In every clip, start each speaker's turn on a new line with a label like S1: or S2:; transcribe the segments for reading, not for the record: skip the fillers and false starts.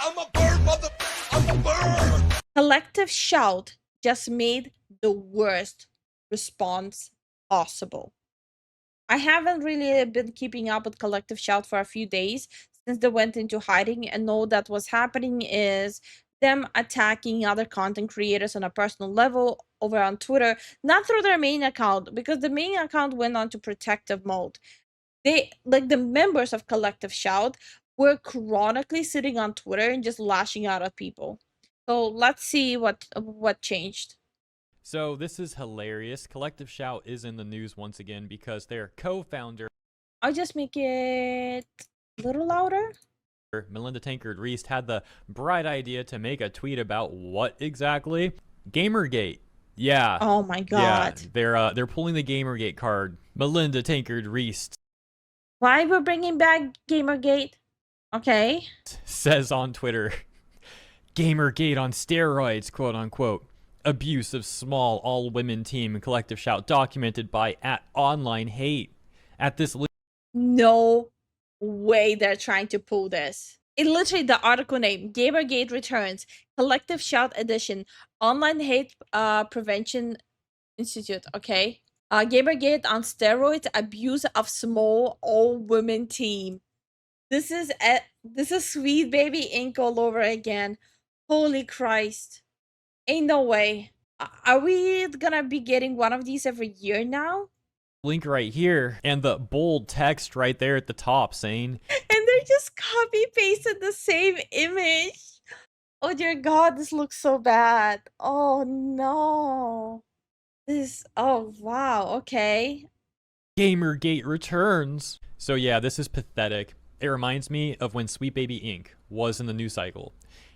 S1: I'm a bird, mother. I'm a bird.
S2: Collective shout just made the worst response possible. I haven't really been keeping up with Collective Shout for a few days since they went into hiding, and all that was happening is them attacking other content creators on a personal level over on Twitter, not through their main account, because the main account went on to protective mode. They, like the members of Collective Shout, were chronically sitting on Twitter and just lashing out at people. So let's see what changed.
S3: So this is hilarious. Collective Shout is in the news once again because their co-founder,
S2: I'll just make it a little louder.
S3: Melinda Tankard Reist, had the bright idea to make a tweet about what exactly? Gamergate. Yeah.
S2: Oh my god.
S3: Yeah, they're pulling the Gamergate card. Melinda Tankard Reist
S2: Why we're bringing back Gamergate? Okay.
S3: says on Twitter, Gamergate on steroids, quote unquote. Abuse of small all-women team Collective Shout documented by @OnlineHate. At this
S2: No way they're trying to pull this. It literally, the article name, Gamergate Returns, Collective Shout Edition, Online Hate Prevention Institute, okay? Gamergate on steroids, abuse of small all-women team. This is Sweet Baby Ink all over again. Holy Christ. Ain't no way. Are we gonna be getting one of these every year now?
S3: link right here and the bold text right there at the top saying,
S2: And they just copy pasted the same image. Oh dear god, this looks so bad. Oh no. Oh wow, okay.
S3: Gamergate returns. So yeah, this is pathetic. It reminds me of when Sweet Baby Inc. was in the news cycle,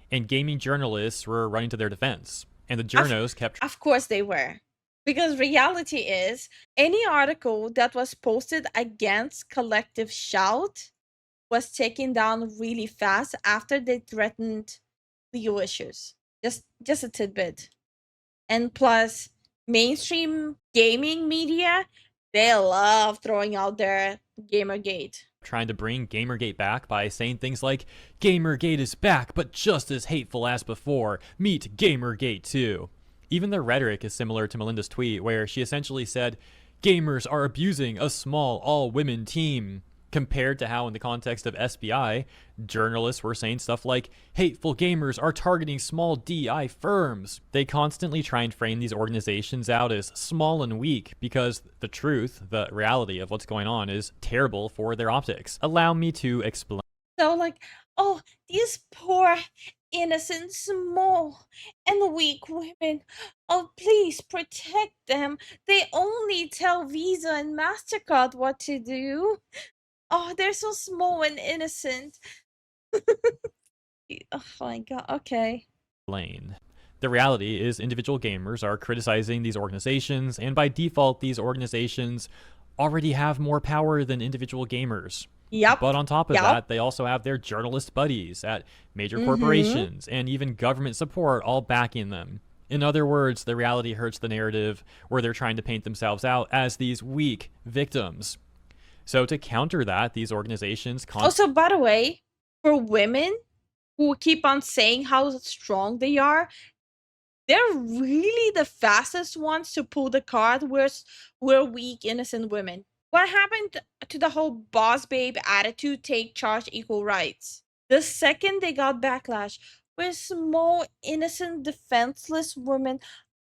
S3: and gaming journalists were running to their defense, and the journos kept...
S2: Of course they were. Because reality is, any article that was posted against Collective Shout was taken down really fast after they threatened legal issues. Just a tidbit. And plus, mainstream gaming media, they love throwing out their Gamergate.
S3: trying to bring Gamergate back by saying things like, Gamergate is back, but just as hateful as before. Meet Gamergate 2. Even their rhetoric is similar to Melinda's tweet, where she essentially said, gamers are abusing a small all-women team, compared to how in the context of SBI, journalists were saying stuff like, hateful gamers are targeting small DI firms. They constantly try and frame these organizations out as small and weak because the truth, the reality of what's going on is terrible for their optics. Allow me to explain.
S2: So like, oh, these poor, innocent, small, and weak women. Oh, please protect them. They only tell Visa and MasterCard what to do. Oh, they're so small and innocent. Oh my god, okay.
S3: The reality is individual gamers are criticizing these organizations, and by default, these organizations already have more power than individual gamers.
S2: Yep.
S3: But on top of that, they also have their journalist buddies at major corporations and even government support all backing them. In other words, the reality hurts the narrative where they're trying to paint themselves out as these weak victims. So to counter that, these organizations...
S2: Also, by the way, for women who keep on saying how strong they are, they're really the fastest ones to pull the card. We're weak, innocent women. What happened to the whole boss babe attitude, take charge, equal rights? The second they got backlash, we're small, innocent, defenseless women.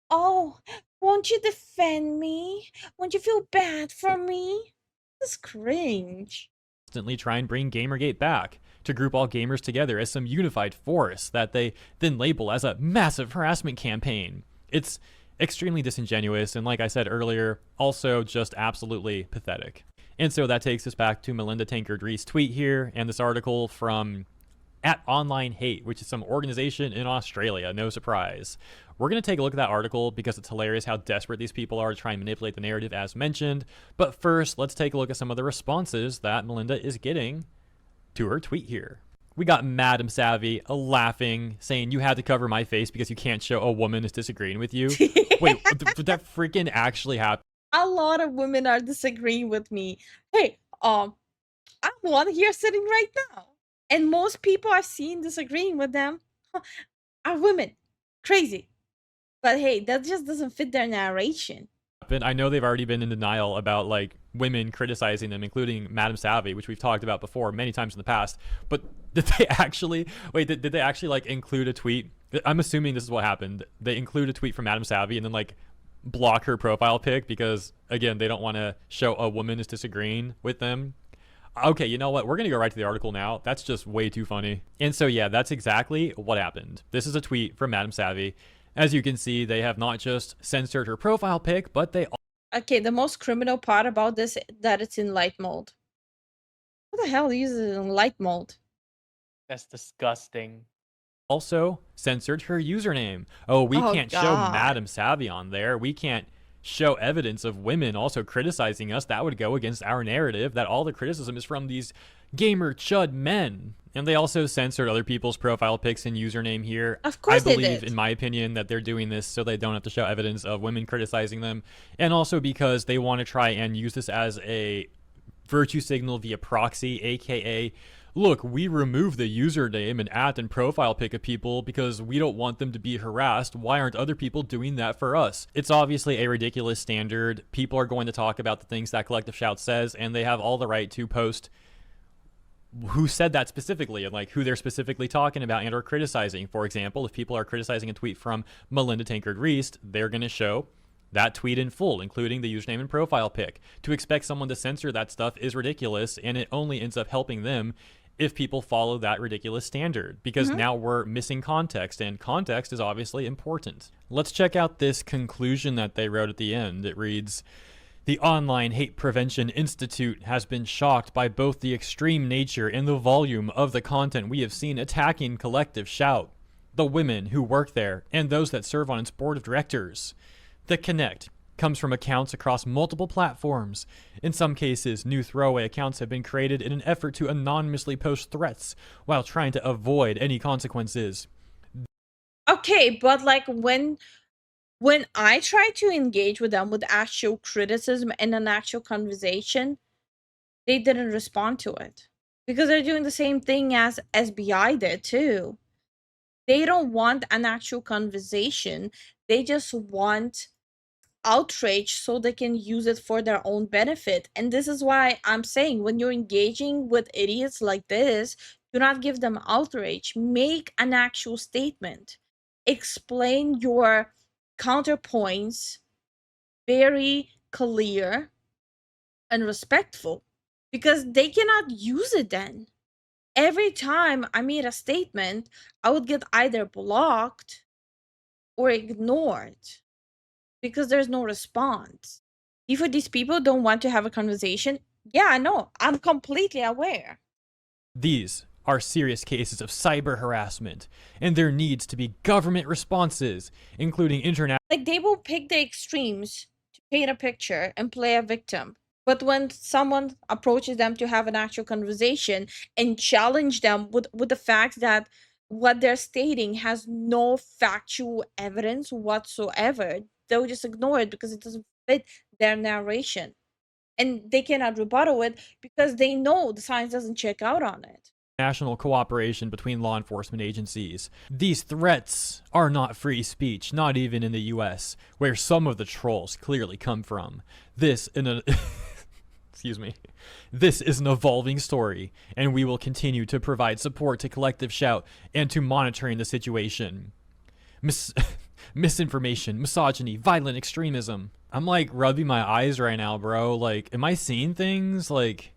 S2: Oh, won't you defend me? Won't you feel bad for me? This is cringe.
S3: Constantly try and bring Gamergate back to group all gamers together as some unified force that they then label as a massive harassment campaign. It's extremely disingenuous, and like I said earlier, also just absolutely pathetic. And so that takes us back to Melinda Tankard Reist's tweet here, and this article from @OnlineHate, which is some organization in Australia, no surprise. We're going to take a look at that article because it's hilarious how desperate these people are to try and manipulate the narrative as mentioned. But first, let's take a look at some of the responses that Melinda is getting to her tweet here. We got Madam Savvy laughing, saying, you had to cover my face because you can't show a woman is disagreeing with you. Wait, did that freaking actually happen?
S2: A lot of women are disagreeing with me. Hey, I'm one here sitting right now. And most people I've seen disagreeing with them are women. Crazy. But hey, that just doesn't fit their narration.
S3: I know they've already been in denial about like women criticizing them, including Madame Savvy, which we've talked about before many times in the past. But did they actually did they actually like include a tweet? I'm assuming this is what happened. They include a tweet from Madame Savvy and then like block her profile pic because again they don't want to show a woman is disagreeing with them. Okay, you know what? We're gonna go right to the article now. That's just way too funny. And so yeah, that's exactly what happened. This is a tweet from Madame Savvy. As you can see, they have not just censored her profile pic, but they
S2: Okay, the most criminal part about this that it's in light mode. Who the hell uses it in light mode?
S4: That's disgusting.
S3: also censored her username. Oh, we
S2: Oh,
S3: can't show
S2: God.
S3: Madame Savvy on there. We can't show evidence of women also criticizing us. That would go against our narrative that all the criticism is from these gamer chud men. And they also censored other people's profile pics and username here.
S2: Of course
S3: I
S2: they
S3: believe,
S2: did.
S3: in my opinion, that they're doing this so they don't have to show evidence of women criticizing them. And also because they want to try and use this as a virtue signal via proxy, aka look, we remove the username and @ and profile pic of people because we don't want them to be harassed. Why aren't other people doing that for us? It's obviously a ridiculous standard. People are going to talk about the things that Collective Shout says, and they have all the right to post who said that specifically and like who they're specifically talking about and or criticizing. For example, if people are criticizing a tweet from Melinda Tankard-Reist, they're going to show that tweet in full, including the username and profile pic. To expect someone to censor that stuff is ridiculous, and it only ends up helping them if people follow that ridiculous standard, because now we're missing context, and context is obviously important. Let's check out this conclusion that they wrote at the end. It reads, "The Online Hate Prevention Institute has been shocked by both the extreme nature and the volume of the content we have seen attacking Collective Shout, the women who work there, and those that serve on its board of directors. The Connect comes from accounts across multiple platforms. In some cases, new throwaway accounts have been created in an effort to anonymously post threats while trying to avoid any consequences."
S2: Okay, but like when I try to engage with them with actual criticism and an actual conversation, they didn't respond to it. Because they're doing the same thing as SBI did too. They don't want an actual conversation. They just want outrage so they can use it for their own benefit. And this is why I'm saying when you're engaging with idiots like this, do not give them outrage. Make an actual statement. Explain your counterpoints very clear and respectful, because they cannot use it then. Every time I made a statement, I would get either blocked or ignored because there's no response. If these people don't want to have a conversation, yeah, I know. I'm completely aware.
S3: These are serious cases of cyber harassment, and there needs to be government responses, including international.
S2: Like, they will pick the extremes to paint a picture and play a victim. But when someone approaches them to have an actual conversation and challenge them with the fact that what they're stating has no factual evidence whatsoever, they'll just ignore it because it doesn't fit their narration. And they cannot rebuttal it because they know the science doesn't check out on it.
S3: National cooperation between law enforcement agencies. These threats are not free speech, not even in the US, where some of the trolls clearly come from. This excuse me. This is an evolving story, and we will continue to provide support to Collective Shout and to monitoring the situation. Misinformation, misogyny, violent extremism. I'm like rubbing my eyes right now, bro. Like, am I seeing things? Like,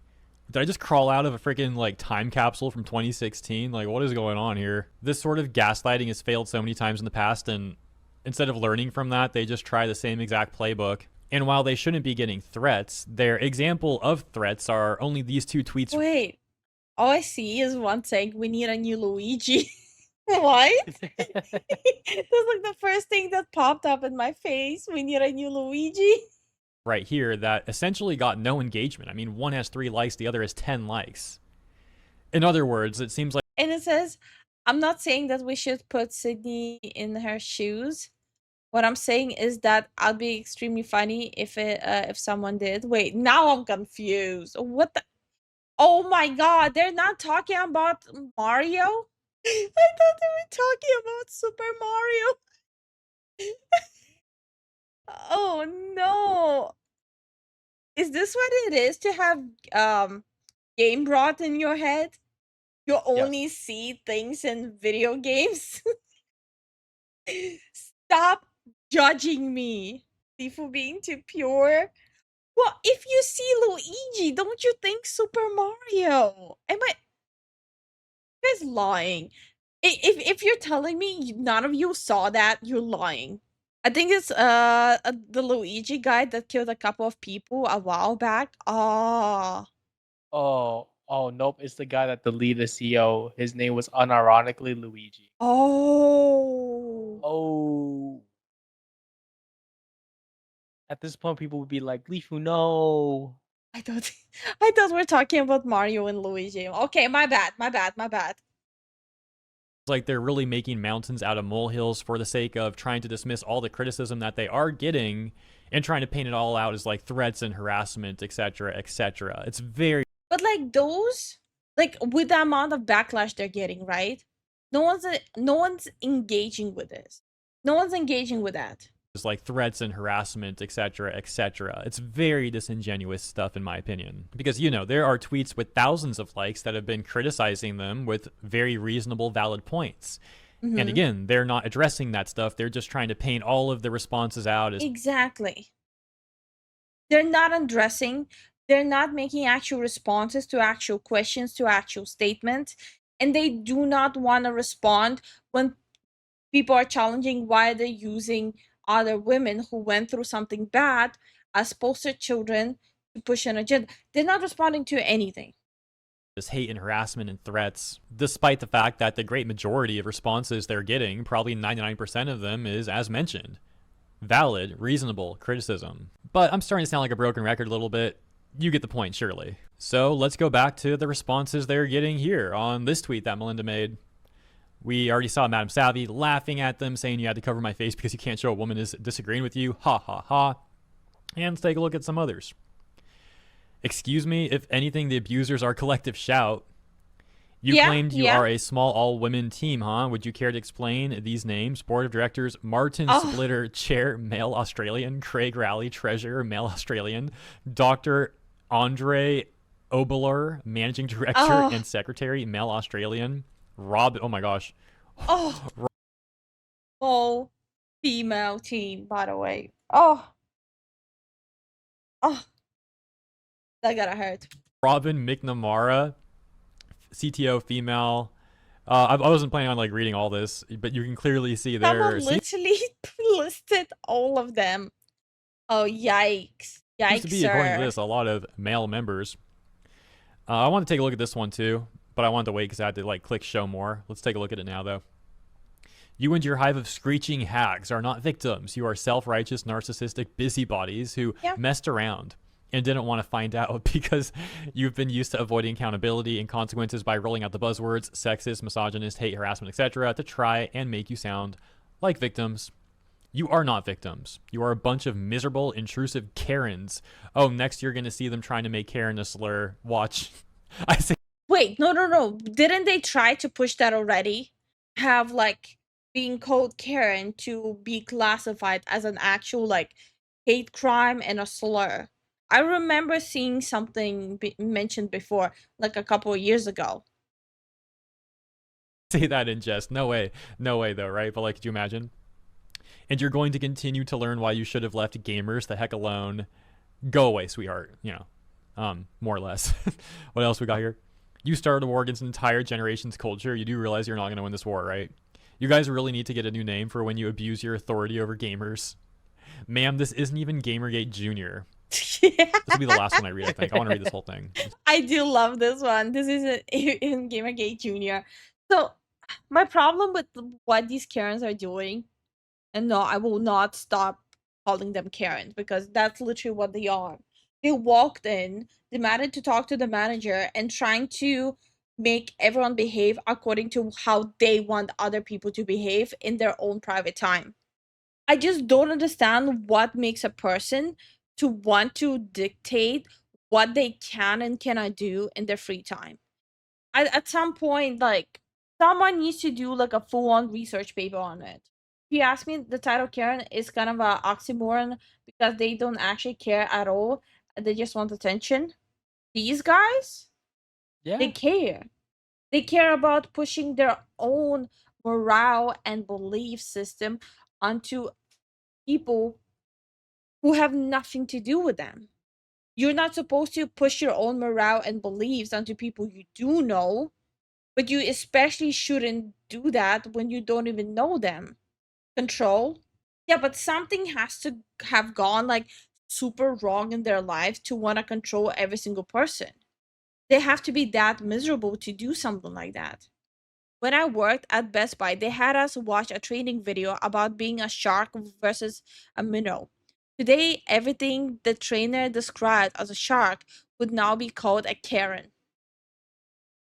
S3: did I just crawl out of a freaking like time capsule from 2016? Like, what is going on here? This sort of gaslighting has failed so many times in the past, and instead of learning from that, they just try the same exact playbook. And while they shouldn't be getting threats, their example of threats are only these two tweets.
S2: Wait, all I see is one saying, "We need a new Luigi." What? That's like the first thing that popped up in my face. We need a new Luigi.
S3: Right here that essentially got no engagement. I mean, one has 3 likes, the other has 10 likes. In other words, it seems like.
S2: And it says, I'm not saying that we should put Sydney in her shoes. What I'm saying is that I'd be extremely funny if someone did. Wait, now I'm confused. What the? Oh my god, they're not talking about Mario? I thought they were talking about Super Mario. Oh no. Is this what it is to have game rot in your head? You only see things in video games? Stop judging me. Lifu being too pure. Well, if you see Luigi, don't you think Super Mario? Am I you guys lying? If you're telling me none of you saw that, you're lying. I think it's the Luigi guy that killed a couple of people a while back. Ah.
S4: Oh, nope. It's the guy that deleted the CEO. His name was unironically Luigi.
S2: Oh.
S4: Oh. At this point, people would be like, Lifu, no.
S2: I thought I thought we're talking about Mario and Luigi. Okay, my bad.
S3: It's like they're really making mountains out of molehills for the sake of trying to dismiss all the criticism that they are getting and trying to paint it all out as like threats and harassment, etc., etc. It's very
S2: But like those, like with the amount of backlash they're getting, right? No one's engaging with this. No one's engaging with that.
S3: It's like threats and harassment, etc., etc. It's very disingenuous stuff, in my opinion. Because, there are tweets with thousands of likes that have been criticizing them with very reasonable, valid points.
S2: Mhm.
S3: And again, they're not addressing that stuff. They're just trying to paint all of the responses out as
S2: Exactly. They're not addressing, they're not making actual responses to actual questions, to actual statements, and they do not want to respond when people are challenging why they're using other women who went through something bad as poster children to push an agenda. They're not responding to anything.
S3: hate and harassment and threats, despite the fact that the great majority of responses they're getting, probably 99% of them, is as mentioned. Valid, reasonable criticism. But I'm starting to sound like a broken record a little bit. You get the point, surely. So let's go back to the responses they're getting here on this tweet that Melinda made. We already saw Madam Savvy laughing at them, saying you had to cover my face because you can't show a woman is disagreeing with you. Ha ha ha. And let's take a look at some others. Excuse me, if anything, the abusers are collective shout. You claimed you are a small all-women team, huh? Would you care to explain these names? Board of Directors, Martin Splitter, Chair, Male Australian, Craig Rowley, Treasurer, Male Australian, Dr. Andre Obeler, Managing Director and Secretary, Male Australian, Rob, oh my gosh.
S2: Oh, female team, by the way. Oh, that gotta hurt.
S3: Robin McNamara, CTO, female. I wasn't planning on like reading all this, but you can clearly see there.
S2: Someone literally listed all of them. Oh, yikes. Yikes,
S3: seems to be, according to this, a lot of male members. I want to take a look at this one too, but I wanted to wait because I had to like click show more. Let's take a look at it now though. You and your hive of screeching hags are not victims. You are self-righteous, narcissistic busybodies who messed around and didn't want to find out because you've been used to avoiding accountability and consequences by rolling out the buzzwords sexist, misogynist, hate, harassment, etc. to try and make you sound like victims. You are not victims. You are a bunch of miserable, intrusive Karens. Oh, next you're going to see them trying to make Karen a slur. Watch. I say.
S2: Wait, no. Didn't they try to push that already? Have like being called Karen to be classified as an actual like hate crime and a slur. I remember seeing something mentioned before, like a couple of years ago.
S3: Say that in jest. No way though, right? But like, could you imagine? And you're going to continue to learn why you should have left gamers the heck alone. Go away, sweetheart. More or less. What else we got here? You started a war against an entire generation's culture. You do realize you're not going to win this war, right? You guys really need to get a new name for when you abuse your authority over gamers. Ma'am, this isn't even Gamergate Jr. This will be the last one I read, I think. I want to read this whole thing.
S2: I do love this one. This is in Gamergate Jr. So, my problem with what these Karens are doing, and no, I will not stop calling them Karens because that's literally what they are. They walked in, demanded to talk to the manager, and trying to make everyone behave according to how they want other people to behave in their own private time. I just don't understand what makes a person to want to dictate what they can and cannot do in their free time. At some point, like, someone needs to do like a full-on research paper on it. If you ask me, the title Karen is kind of a oxymoron because they don't actually care at all. They just want attention. These guys,
S4: Yeah.
S2: they care. They care about pushing their own morale and belief system onto people who have nothing to do with them. You're not supposed to push your own morale and beliefs onto people you do know, but you especially shouldn't do that when you don't even know them. Control? Yeah, but something has to have gone like super wrong in their life to want to control every single person. They have to be that miserable to do something like that. When I worked at Best Buy, they had us watch a training video about being a shark versus a minnow. Today, everything the trainer described as a shark would now be called a Karen.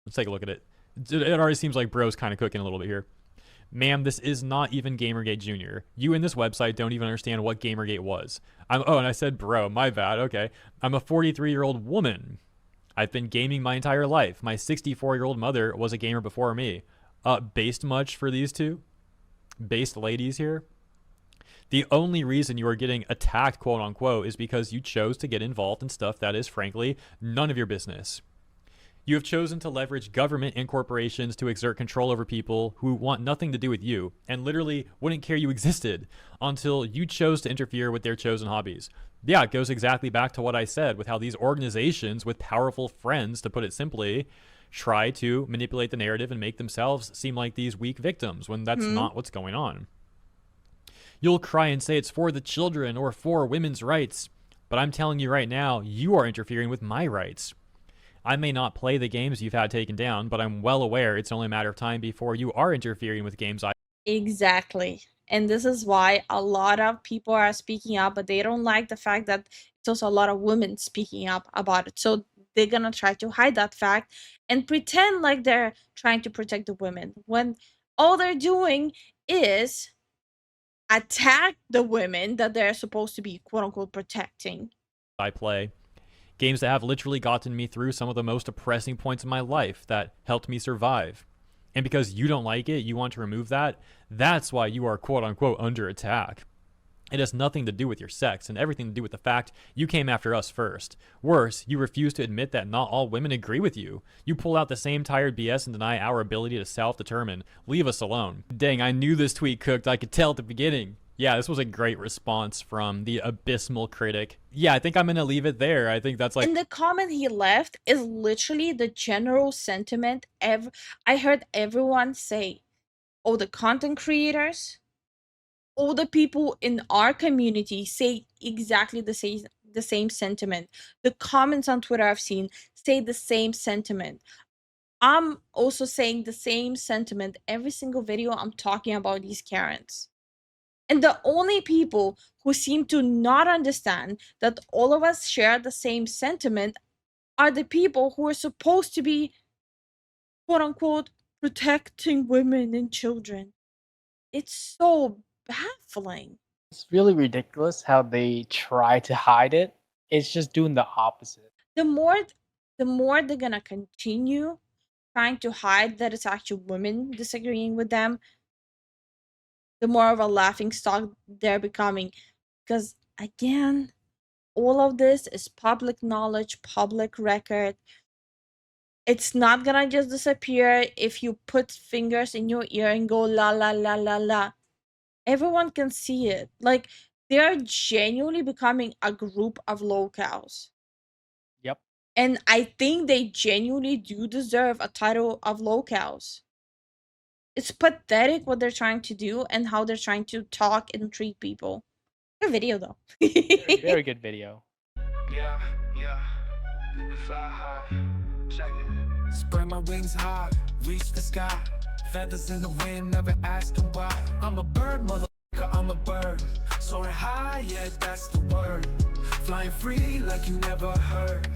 S3: Let's take a look at it. It already seems like bro's kind of cooking a little bit here. Ma'am, this is not even Gamergate Jr. You and this website don't even understand what Gamergate was. And I said bro, my bad, okay. I'm a 43-year-old woman. I've been gaming my entire life. My 64-year-old mother was a gamer before me. Based much for these two? Based ladies here? The only reason you are getting attacked, quote unquote, is because you chose to get involved in stuff that is, frankly, none of your business. You have chosen to leverage government and corporations to exert control over people who want nothing to do with you and literally wouldn't care you existed until you chose to interfere with their chosen hobbies. Yeah, it goes exactly back to what I said with how these organizations with powerful friends, to put it simply, try to manipulate the narrative and make themselves seem like these weak victims when that's not what's going on. You'll cry and say it's for the children or for women's rights, but I'm telling you right now, you are interfering with my rights. I may not play the games you've had taken down, but I'm well aware it's only a matter of time before you are interfering with games I...
S2: Exactly. And this is why a lot of people are speaking up, but they don't like the fact that it's also a lot of women speaking up about it. So they're gonna try to hide that fact and pretend like they're trying to protect the women when all they're doing is attack the women that they're supposed to be, quote unquote, protecting.
S3: I play. Games that have literally gotten me through some of the most depressing points in my life that helped me survive. And because you don't like it, you want to remove that, that's why you are quote unquote under attack. It has nothing to do with your sex and everything to do with the fact you came after us first. Worse, you refuse to admit that not all women agree with you. You pull out the same tired BS and deny our ability to self-determine. Leave us alone. Dang, I knew this tweet cooked. I could tell at the beginning. Yeah, this was a great response from the abysmal critic. Yeah, I think I'm gonna leave it there. I think that's like...
S2: And the comment he left is literally the general sentiment I heard everyone say. All the content creators, all the people in our community say exactly the same sentiment. The comments on Twitter I've seen say the same sentiment. I'm also saying the same sentiment every single video I'm talking about these Karens. And the only people who seem to not understand that all of us share the same sentiment are the people who are supposed to be, quote unquote, protecting women and children. It's so baffling.
S4: It's really ridiculous how they try to hide it. It's just doing the opposite.
S2: The more they're gonna continue trying to hide that it's actually women disagreeing with them, the more of a laughing stock they're becoming. Because again, all of this is public knowledge, public record. It's not gonna just disappear if you put fingers in your ear and go la la la la la. Everyone can see it. Like, they're genuinely becoming a group of locals.
S4: Yep.
S2: And I think they genuinely do deserve a title of locals. It's pathetic what they're trying to do and how they're trying to talk and treat people. Good video though.
S4: Very good video.
S1: Yeah, yeah. Fly high. Check it.
S5: Spread my wings high, reach the sky. Feathers in the wind, never asking why. I'm a bird, motherfucker, I'm a bird. Soaring high, yeah, that's the word. Flying free like you never heard.